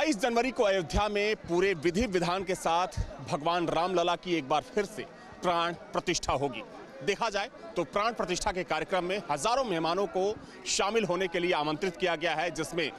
22 जनवरी को अयोध्या में पूरे विधि विधान के साथ भगवान रामलला की एक बार फिर से प्राण प्रतिष्ठा होगी। देखा जाए तो प्राण प्रतिष्ठा के कार्यक्रम में हजारों मेहमानों को शामिल होने के लिए आमंत्रित किया गया है, जिसमें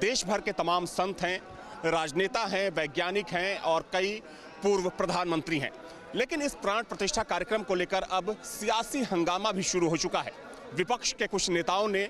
देश भर के तमाम संत हैं, राजनेता हैं, वैज्ञानिक हैं और कई पूर्व प्रधानमंत्री हैं। लेकिन इस प्राण प्रतिष्ठा कार्यक्रम को लेकर अब सियासी हंगामा भी शुरू हो चुका है। विपक्ष के कुछ नेताओं ने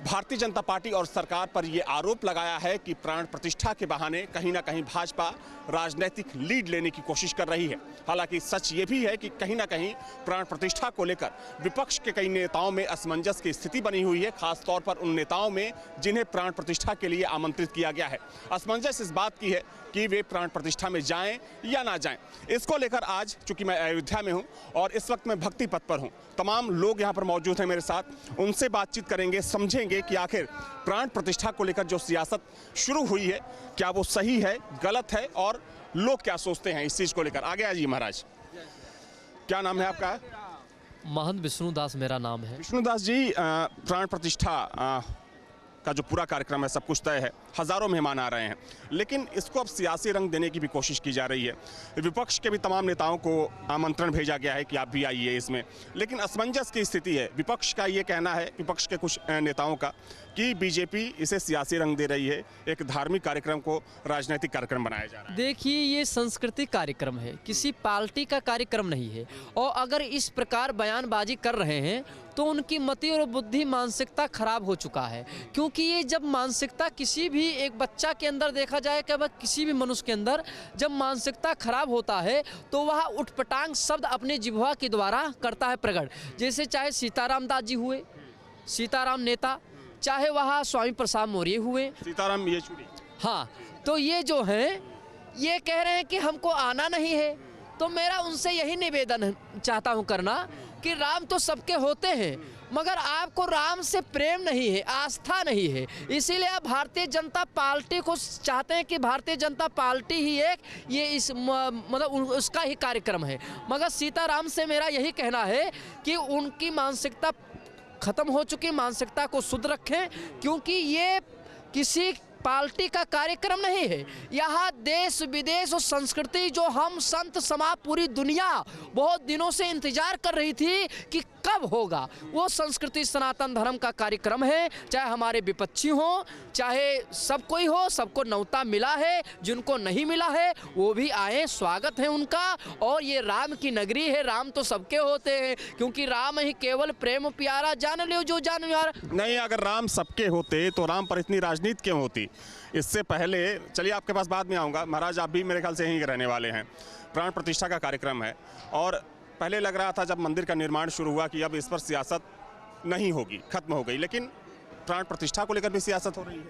भारतीय जनता पार्टी और सरकार पर यह आरोप लगाया है कि प्राण प्रतिष्ठा के बहाने कहीं ना कहीं भाजपा राजनीतिक लीड लेने की कोशिश कर रही है। हालांकि सच ये भी है कि कहीं ना कहीं प्राण प्रतिष्ठा को लेकर विपक्ष के कई नेताओं में असमंजस की स्थिति बनी हुई है, खासतौर पर उन नेताओं में जिन्हें प्राण प्रतिष्ठा के लिए आमंत्रित किया गया है। असमंजस इस बात की है कि वे प्राण प्रतिष्ठा में जाएं या ना जाएं। इसको लेकर आज चूंकि मैं अयोध्या में हूं और इस वक्त मैं भक्ति पथ पर हूं, तमाम लोग यहां पर मौजूद हैं मेरे साथ, उनसे बातचीत करेंगे, समझेंगे कि आखिर प्राण प्रतिष्ठा को लेकर जो सियासत शुरू हुई है क्या वो सही है, गलत है और लोग क्या सोचते हैं इस चीज को लेकर। आगे आइए महाराज, क्या नाम है आपका? महंत विष्णुदास मेरा नाम है। विष्णुदास जी, प्राण प्रतिष्ठा का जो पूरा कार्यक्रम है सब कुछ तय है, हजारों मेहमान आ रहे हैं, लेकिन इसको अब सियासी रंग देने की भी कोशिश की जा रही है। विपक्ष के भी तमाम नेताओं को आमंत्रण भेजा गया है कि आप भी आइए इसमें, लेकिन असमंजस की स्थिति है। विपक्ष का ये कहना है, विपक्ष के कुछ नेताओं का, कि बीजेपी इसे सियासी रंग दे रही है, एक धार्मिक कार्यक्रम को राजनीतिक कार्यक्रम बनाया जा रहा है। देखिए, ये सांस्कृतिक कार्यक्रम है, किसी पार्टी का कार्यक्रम नहीं है। और अगर इस प्रकार बयानबाजी कर रहे हैं तो उनकी मति और बुद्धि मानसिकता खराब हो चुका है। क्योंकि ये जब मानसिकता किसी भी एक बच्चा के अंदर देखा जाए कि वह किसी भी मनुष्य के अंदर जब मानसिकता खराब होता है तो वह उठपटांग शब्द अपने जिह्वा के द्वारा करता है प्रकट। जैसे चाहे सीताराम दास जी हुए, सीताराम नेता, चाहे वह स्वामी प्रसाद मौर्य हुए, सीताराम येचुरी, हाँ, तो ये जो हैं ये कह रहे हैं कि हमको आना नहीं है। तो मेरा उनसे यही निवेदन चाहता हूँ करना कि राम तो सबके होते हैं, मगर आपको राम से प्रेम नहीं है, आस्था नहीं है, इसीलिए आप भारतीय जनता पार्टी को चाहते हैं कि भारतीय जनता पार्टी ही एक ये इस मतलब उसका ही कार्यक्रम है। मगर सीताराम से मेरा यही कहना है कि उनकी मानसिकता खत्म हो चुकी, मानसिकता को शुद्ध रखें, क्योंकि ये किसी पार्टी का कार्यक्रम नहीं है। यहाँ देश विदेश और संस्कृति जो हम संत समाज पूरी दुनिया बहुत दिनों से इंतजार कर रही थी कि कब होगा, वो संस्कृति सनातन धर्म का कार्यक्रम है। चाहे हमारे विपक्षी हो, चाहे सब कोई हो, सबको न्योता मिला है, जिनको नहीं मिला है वो भी आए, स्वागत है उनका। और ये राम की नगरी है, राम तो सबके होते हैं, क्योंकि राम ही केवल प्रेम प्यारा, जान लो जो जान प्यारा नहीं। अगर राम सबके होते तो राम पर इतनी राजनीति क्यों होती? इससे पहले, चलिए आपके पास बाद में आऊँगा, महाराज आप भी मेरे ख्याल से यहीं के रहने वाले हैं। प्राण प्रतिष्ठा का कार्यक्रम है और पहले लग रहा था जब मंदिर का निर्माण शुरू हुआ कि अब इस पर सियासत नहीं होगी, खत्म हो गई, लेकिन प्राण प्रतिष्ठा को लेकर भी सियासत हो रही है।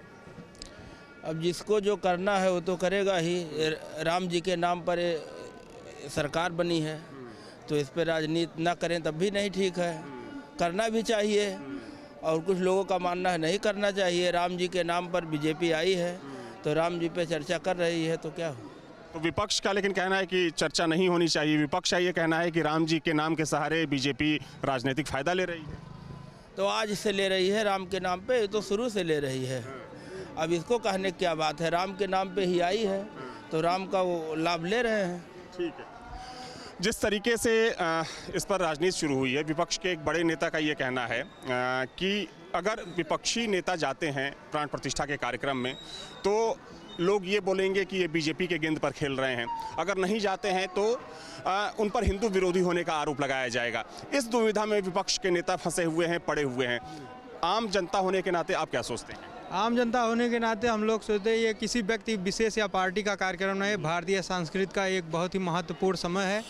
अब जिसको जो करना है वो तो करेगा ही। राम जी के नाम पर सरकार बनी है तो इस पर राजनीति ना करें तब भी नहीं ठीक है, करना भी चाहिए। और कुछ लोगों का मानना है नहीं करना चाहिए। राम जी के नाम पर बीजेपी आई है तो राम जी पे चर्चा कर रही है, तो क्या हो। तो विपक्ष का लेकिन कहना है कि चर्चा नहीं होनी चाहिए। विपक्ष का ये कहना है कि राम जी के नाम के सहारे बीजेपी राजनीतिक फायदा ले रही है। तो आज से ले रही है राम के नाम पे, तो शुरू से ले रही है। अब इसको कहने की क्या बात है, राम के नाम पे ही आई है तो राम का वो लाभ ले रहे हैं। ठीक है। जिस तरीके से इस पर राजनीति शुरू हुई है, विपक्ष के एक बड़े नेता का ये कहना है कि अगर विपक्षी नेता जाते हैं प्राण प्रतिष्ठा के कार्यक्रम में तो लोग ये बोलेंगे कि ये बीजेपी के गेंद पर खेल रहे हैं, अगर नहीं जाते हैं तो उन पर हिंदू विरोधी होने का आरोप लगाया जाएगा। इस दुविधा में विपक्ष के नेता फंसे हुए हैं, पड़े हुए हैं। आम जनता होने के नाते आप क्या सोचते हैं? आम जनता होने के नाते हम लोग सोचते हैं ये किसी व्यक्ति विशेष या पार्टी का कार्यक्रम नहीं है, भारतीय संस्कृति का एक बहुत ही महत्वपूर्ण समय है।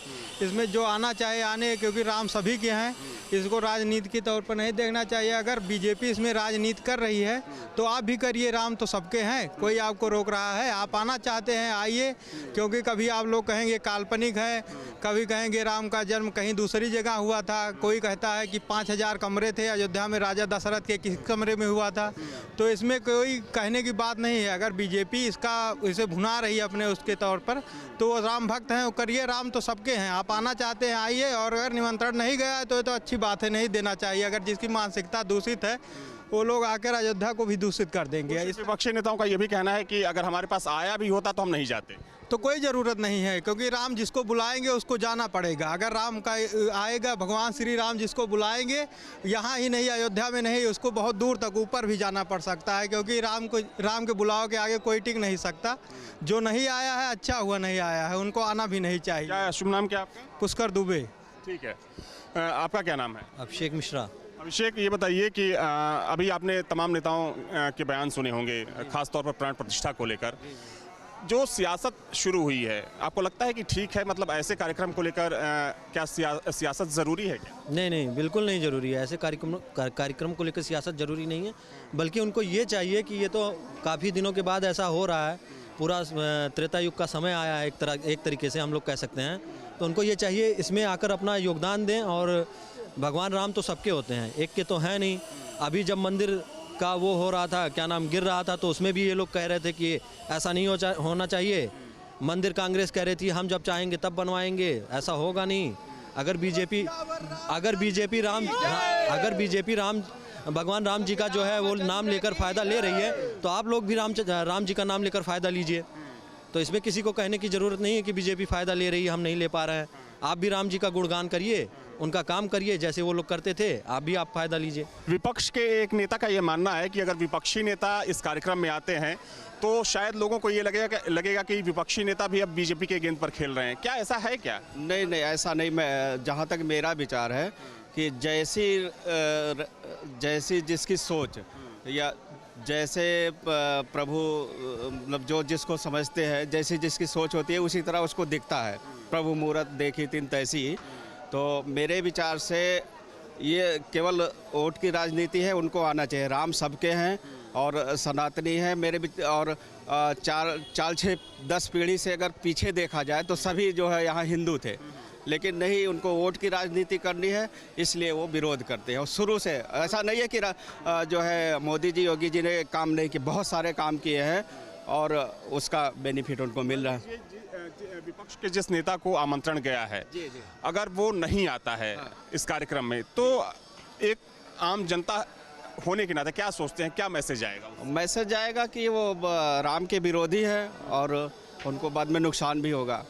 इसमें जो आना चाहे आने, क्योंकि राम सभी के हैं, इसको राजनीति के तौर पर नहीं देखना चाहिए। अगर बीजेपी इसमें राजनीति कर रही है तो आप भी करिए, राम तो सबके हैं, कोई आपको रोक रहा है। आप आना चाहते हैं आइए, क्योंकि कभी आप लोग कहेंगे काल्पनिक है, कभी कहेंगे राम का जन्म कहीं दूसरी जगह हुआ था, कोई कहता है कि 5000 कमरे थे अयोध्या में, राजा दशरथ के किस कमरे में हुआ था। तो इसमें कोई कहने की बात नहीं है। अगर बीजेपी इसे भुना रही है अपने उसके तौर पर, तो वो राम भक्त हैं, वो करिए, राम तो सबके हैं। आप आना चाहते हैं आइए, और अगर निमंत्रण नहीं गया तो ये तो अच्छी बात है, नहीं देना चाहिए। अगर जिसकी मानसिकता दूषित है वो लोग आकर अयोध्या को भी दूषित कर देंगे। इस विपक्षी नेताओं का यह भी कहना है कि अगर हमारे पास आया भी होता तो हम नहीं जाते। तो कोई ज़रूरत नहीं है, क्योंकि राम जिसको बुलाएंगे उसको जाना पड़ेगा। अगर राम का आएगा, भगवान श्री राम जिसको बुलाएंगे, यहाँ ही नहीं अयोध्या में नहीं, उसको बहुत दूर तक ऊपर भी जाना पड़ सकता है, क्योंकि राम के बुलाव के आगे कोई टिक नहीं सकता। जो नहीं आया है अच्छा हुआ नहीं आया है, उनको आना भी नहीं चाहिए। क्या शुभ नाम क्या आपका? पुष्कर दुबे। ठीक है, आपका क्या नाम है? अभिषेक मिश्रा। अभिषेक, ये बताइए कि अभी आपने तमाम नेताओं के बयान सुने होंगे, खासतौर पर प्राण प्रतिष्ठा को लेकर जो सियासत शुरू हुई है, आपको लगता है कि ठीक है? मतलब ऐसे कार्यक्रम को लेकर क्या सियासत ज़रूरी है क्या? नहीं, बिल्कुल नहीं ज़रूरी है। ऐसे कार्यक्रम को लेकर सियासत ज़रूरी नहीं है, बल्कि उनको ये चाहिए कि ये तो काफ़ी दिनों के बाद ऐसा हो रहा है, पूरा त्रेता युग का समय आया है एक तरीके से हम लोग कह सकते हैं। तो उनको ये चाहिए इसमें आकर अपना योगदान दें। और भगवान राम तो सबके होते हैं, एक के तो हैं नहीं। अभी जब मंदिर का वो हो रहा था, क्या नाम, गिर रहा था, तो उसमें भी ये लोग कह रहे थे कि ऐसा नहीं होना चाहिए। मंदिर कांग्रेस कह रही थी हम जब चाहेंगे तब बनवाएंगे, ऐसा होगा नहीं। अगर बीजेपी राम भगवान राम जी का जो है वो नाम लेकर फ़ायदा ले रही है, तो आप लोग भी राम जी का नाम लेकर फ़ायदा लीजिए। तो इसमें किसी को कहने की ज़रूरत नहीं है कि बीजेपी फ़ायदा ले रही है, हम नहीं ले पा रहे हैं। आप भी राम जी का गुणगान करिए, उनका काम करिए जैसे वो लोग करते थे, आप भी आप फायदा लीजिए। विपक्ष के एक नेता का ये मानना है कि अगर विपक्षी नेता इस कार्यक्रम में आते हैं तो शायद लोगों को ये लगेगा कि विपक्षी नेता भी अब बीजेपी के गेंद पर खेल रहे हैं। क्या ऐसा है क्या? नहीं, ऐसा नहीं। मैं जहाँ तक मेरा विचार है कि जैसी जिसकी सोच या जैसे प्रभु मतलब जो जिसको समझते हैं, जैसी जिसकी सोच होती है उसी तरह उसको दिखता है। प्रभु मूरत देखी तिन तैसी। तो मेरे विचार से ये केवल वोट की राजनीति है, उनको आना चाहिए। राम सबके हैं और सनातनी है और 4-6-10 पीढ़ी से अगर पीछे देखा जाए तो सभी जो है यहाँ हिंदू थे, लेकिन नहीं, उनको वोट की राजनीति करनी है, इसलिए वो विरोध करते हैं। और शुरू से ऐसा नहीं है कि जो है मोदी जी योगी जी ने काम नहीं किए, बहुत सारे काम किए हैं और उसका बेनिफिट उनको मिल रहा है। विपक्ष के जिस नेता को आमंत्रण गया है, अगर वो नहीं आता है इस कार्यक्रम में, तो एक आम जनता होने के नाते क्या सोचते हैं, क्या मैसेज आएगा? मैसेज आएगा कि वो राम के विरोधी है और उनको बाद में नुकसान भी होगा।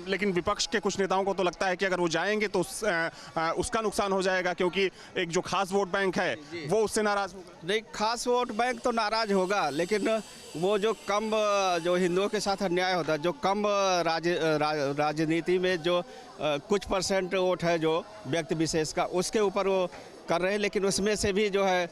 लेकिन विपक्ष के कुछ नेताओं को तो लगता है कि अगर वो जाएंगे तो उसका नुकसान हो जाएगा, क्योंकि एक जो खास वोट बैंक है वो उससे नाराज होगा। नहीं, खास वोट बैंक तो नाराज होगा, लेकिन वो जो कम जो हिंदुओं के साथ अन्याय होता है, जो कम राजनीति में जो कुछ % वोट है जो व्यक्ति विशेष का, उसके ऊपर वो कर रहे हैं, लेकिन उसमें से भी जो है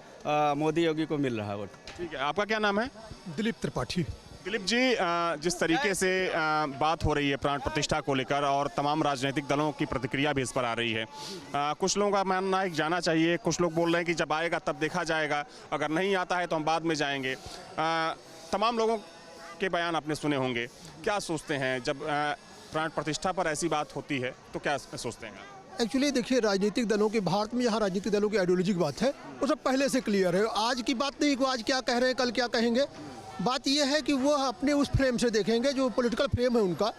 मोदी योगी को मिल रहा है वोट। ठीक है, आपका क्या नाम है? दिलीप त्रिपाठी। दिलीप जी, जिस तरीके से बात हो रही है प्राण प्रतिष्ठा को लेकर और तमाम राजनीतिक दलों की प्रतिक्रिया भी इस पर आ रही है, कुछ लोगों का मानना है कि जाना चाहिए, कुछ लोग बोल रहे हैं कि जब आएगा तब देखा जाएगा, अगर नहीं आता है तो हम बाद में जाएंगे। तमाम लोगों के बयान आपने सुने होंगे, क्या सोचते हैं जब प्राण प्रतिष्ठा पर ऐसी बात होती है तो क्या सोचते हैं? एक्चुअली देखिए, राजनीतिक दलों की, भारत में यहाँ राजनीतिक दलों की आइडियोलॉजी की बात है, वो सब पहले से क्लियर है। आज की बात नहीं कि आज क्या कह रहे हैं कल क्या कहेंगे। बात यह है कि वो अपने उस फ्रेम से देखेंगे, जो पॉलिटिकल फ्रेम है उनका,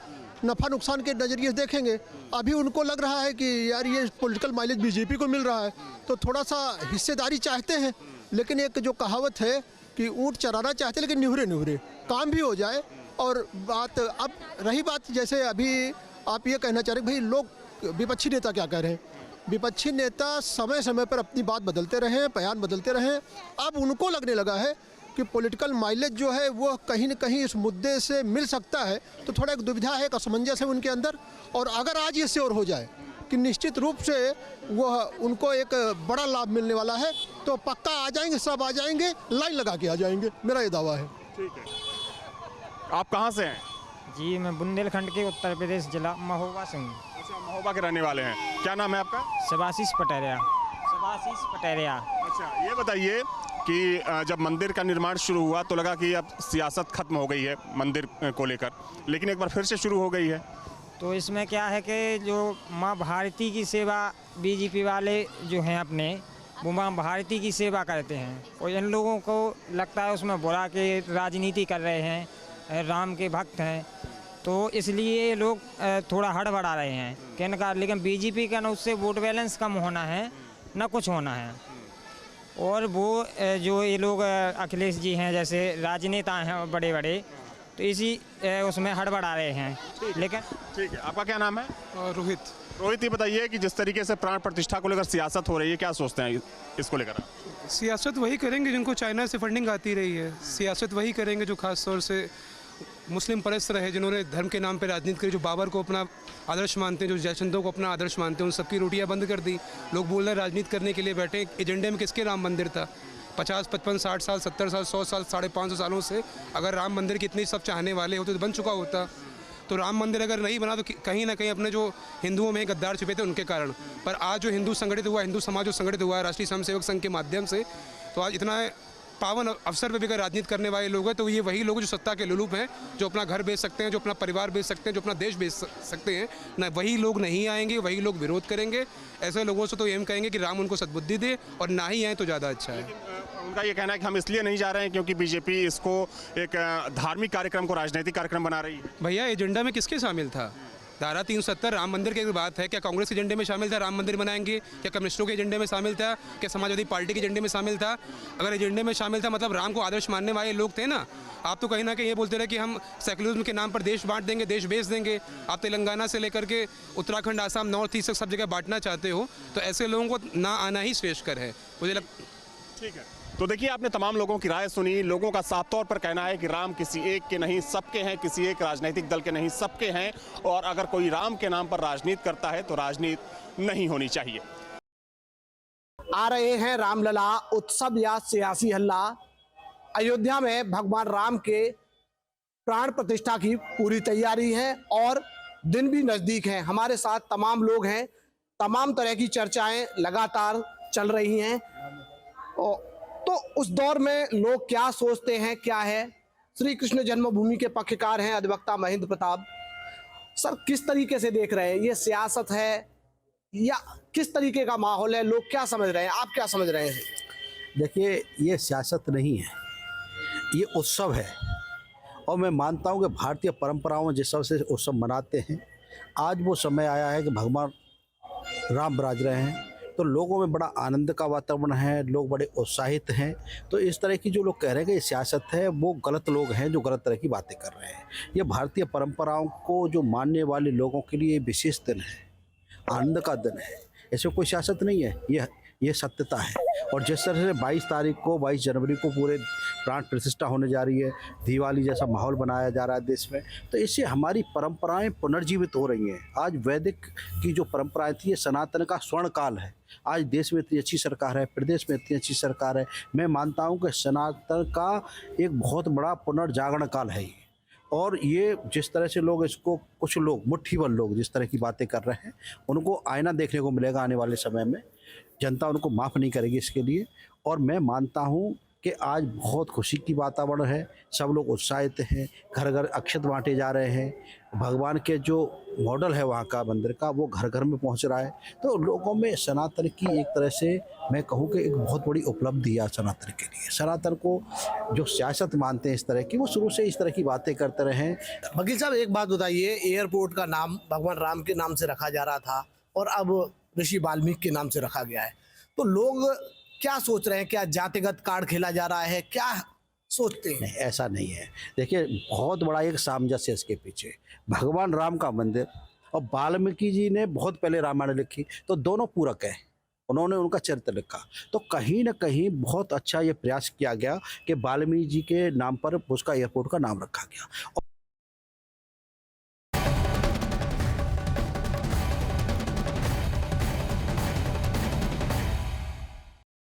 नफ़ा नुकसान के नज़रिए से देखेंगे। अभी उनको लग रहा है कि यार ये पॉलिटिकल माइलेज बीजेपी को मिल रहा है, तो थोड़ा सा हिस्सेदारी चाहते हैं। लेकिन एक जो कहावत है कि ऊँट चराना चाहते लेकिन निहुरे निहुरे, काम भी हो जाए। और बात अब रही बात, जैसे अभी आप ये कहना चाह रहे भाई लोग विपक्षी नेता क्या कह रहे हैं। विपक्षी नेता समय समय पर अपनी बात बदलते रहे, बयान बदलते रहे। अब उनको लगने लगा है कि पॉलिटिकल माइलेज जो है वो कहीं न कहीं इस मुद्दे से मिल सकता है, तो थोड़ा एक दुविधा है, एक असमंजस है उनके अंदर। और अगर आज ये श्योर हो जाए कि निश्चित रूप से वो उनको एक बड़ा लाभ मिलने वाला है, तो पक्का आ जाएंगे, सब आ जाएंगे, लाइन लगा के आ जाएंगे, मेरा ये दावा है। ठीक है, आप कहाँ से हैं? जी, मैं बुंदेलखंड के उत्तर प्रदेश जिला महोबा से हूँ। अच्छा, महोबा के रहने वाले हैं। क्या नाम है आपका? शबाशीष पटेरिया। अच्छा, ये बताइए कि जब मंदिर का निर्माण शुरू हुआ तो लगा कि अब सियासत खत्म हो गई है मंदिर को लेकर, लेकिन एक बार फिर से शुरू हो गई है। तो इसमें क्या है कि जो माँ भारती की सेवा बीजेपी वाले जो हैं अपने, वो माँ भारती की सेवा करते हैं, और इन लोगों को लगता है उसमें बुरा के राजनीति कर रहे हैं, राम के भक्त हैं, तो इसलिए लोग थोड़ा हड़बड़ा रहे हैं कहने का। लेकिन बीजेपी का ना उससे वोट बैलेंस कम होना है, ना कुछ होना है। और वो जो ये लोग अखिलेश जी हैं जैसे राजनेता हैं बड़े बड़े, तो इसी उसमें हड़बड़ा रहे हैं। लेकिन ठीक है, आपका क्या नाम है? रोहित। रोहित, ये बताइए कि जिस तरीके से प्राण प्रतिष्ठा को लेकर सियासत हो रही है, क्या सोचते हैं इसको लेकर? सियासत वही करेंगे जिनको चाइना से फंडिंग आती रही है। सियासत वही करेंगे जो खास तौर से मुस्लिम परस्त रहे, जिन्होंने धर्म के नाम पर राजनीति करी, जो बाबर को अपना आदर्श मानते हैं, जो जयचंदों को अपना आदर्श मानते हैं, उन सबकी रोटियां बंद कर दी। लोग बोल रहे हैं राजनीति करने के लिए बैठे। एजेंडे में किसके राम मंदिर था? 50, 55, 60 साल, 70 साल, 100 साल, 550 सालों से अगर राम मंदिर की इतनी सब चाहने वाले होते तो बन चुका होता। तो राम मंदिर अगर नहीं बना तो कहीं ना कहीं अपने जो हिंदुओं में गद्दार छुपे थे उनके कारण। पर आज जो हिंदू संगठित हुआ, हिंदू समाज जो संगठित हुआ है राष्ट्रीय स्वयंसेवक संघ के माध्यम से, तो आज इतना पावन अवसर पर भी अगर राजनीति करने वाले लोग हैं तो ये वही लोग जो सत्ता के लुलूप हैं, जो अपना घर बेच सकते हैं, जो अपना परिवार बेच सकते हैं, जो अपना देश बेच सकते हैं ना, वही लोग नहीं आएंगे, वही लोग विरोध करेंगे। ऐसे लोगों से तो ये कहेंगे कि राम उनको सद्बुद्धि दे और ना ही आए तो ज़्यादा अच्छा है। उनका ये कहना है कि हम इसलिए नहीं जा रहे हैं क्योंकि बीजेपी इसको एक धार्मिक कार्यक्रम को राजनीतिक कार्यक्रम बना रही है। भैया एजेंडा में किसके शामिल था? धारा 370 राम मंदिर की बात है। क्या कांग्रेस के एजेंडे में शामिल था राम मंदिर बनाएंगे? क्या कम्युनिस्टों के एजेंडे में शामिल था? क्या समाजवादी पार्टी के एजेंडे में शामिल था? अगर एजेंडे में शामिल था मतलब राम को आदर्श मानने वाले लोग थे ना। आप तो कहीं ना कहीं ये बोलते रहे कि हम सेकुलरिज्म के नाम पर देश बांट देंगे, देश बेच देंगे। आप तेलंगाना से लेकर के उत्तराखंड, आसाम, नॉर्थ ईस्ट सब जगह बांटना चाहते हो, तो ऐसे लोगों को ना आना ही श्रेष्ठकर है मुझे ठीक है, तो देखिए आपने तमाम लोगों की राय सुनी। लोगों का साफ तौर पर कहना है कि राम किसी एक के नहीं सबके हैं, किसी एक राजनीतिक दल के नहीं सबके हैं, और अगर कोई राम के नाम पर राजनीति करता है तो राजनीति नहीं होनी चाहिए। आ रहे हैं रामलला उत्सव या सियासी हल्ला। अयोध्या में भगवान राम के प्राण प्रतिष्ठा की पूरी तैयारी है और दिन भी नजदीक है। हमारे साथ तमाम लोग हैं, तमाम तरह की चर्चाएं लगातार चल रही हैं। तो उस दौर में लोग क्या सोचते हैं, क्या है? श्री कृष्ण जन्मभूमि के पक्षकार हैं अधिवक्ता महेंद्र प्रताप सर, किस तरीके से देख रहे हैं? ये सियासत है या किस तरीके का माहौल है? लोग क्या समझ रहे हैं, आप क्या समझ रहे हैं? देखिए, ये सियासत नहीं है, ये उत्सव है। और मैं मानता हूँ कि भारतीय परंपराओं में जिस सब से उत्सव मनाते हैं, आज वो समय आया है कि भगवान राम विराज रहे हैं, तो लोगों में बड़ा आनंद का वातावरण है, लोग बड़े उत्साहित हैं। तो इस तरह की जो लोग कह रहे हैं कि ये सियासत है, वो गलत लोग हैं जो गलत तरह की बातें कर रहे हैं। ये भारतीय परंपराओं को जो मानने वाले लोगों के लिए विशेष दिन है, आनंद का दिन है। इसमें कोई सियासत नहीं है, ये सत्यता है। और जिस तरह से 22 जनवरी को पूरे प्राण प्रतिष्ठा होने जा रही है, दिवाली जैसा माहौल बनाया जा रहा है देश में, तो इससे हमारी परंपराएं पुनर्जीवित हो रही हैं। आज वैदिक की जो परंपराएं थी, ये सनातन का स्वर्ण काल है। आज देश में इतनी अच्छी सरकार है, प्रदेश में इतनी अच्छी सरकार है। मैं मानता हूं कि सनातन का एक बहुत बड़ा पुनर्जागरण काल है ये। और ये जिस तरह से लोग इसको, कुछ लोग मुट्ठी भर लोग जिस तरह की बातें कर रहे हैं, उनको आईना देखने को मिलेगा आने वाले समय में। जनता उनको माफ़ नहीं करेगी इसके लिए। और मैं मानता हूँ कि आज बहुत खुशी की वातावरण है, सब लोग उत्साहित हैं, घर घर अक्षत बांटे जा रहे हैं। भगवान के जो मॉडल है वहाँ का मंदिर का, वो घर घर में पहुँच रहा है। तो लोगों में सनातन की एक तरह से मैं कहूँ कि एक बहुत बड़ी उपलब्धि है सनातन के लिए। सनातन को जो सियासत मानते हैं इस तरह की, वो शुरू से इस तरह की बातें करते रहे हैं। वकील साहब, एक बात बताइए, एयरपोर्ट का नाम भगवान राम के नाम से रखा जा रहा था और अब ऋषि वाल्मीकि के नाम से रखा गया है, तो लोग क्या सोच रहे हैं? क्या जातिगत कार्ड खेला जा रहा है, क्या सोचते हैं? नहीं, ऐसा नहीं है। देखिए, बहुत बड़ा एक सामंजस्य है इसके पीछे। भगवान राम का मंदिर और वाल्मीकि जी ने बहुत पहले रामायण लिखी, तो दोनों पूरक हैं। उन्होंने उनका चरित्र लिखा, तो कहीं ना कहीं बहुत अच्छा ये प्रयास किया गया कि वाल्मीकि जी के नाम पर उसका एयरपोर्ट का नाम रखा गया।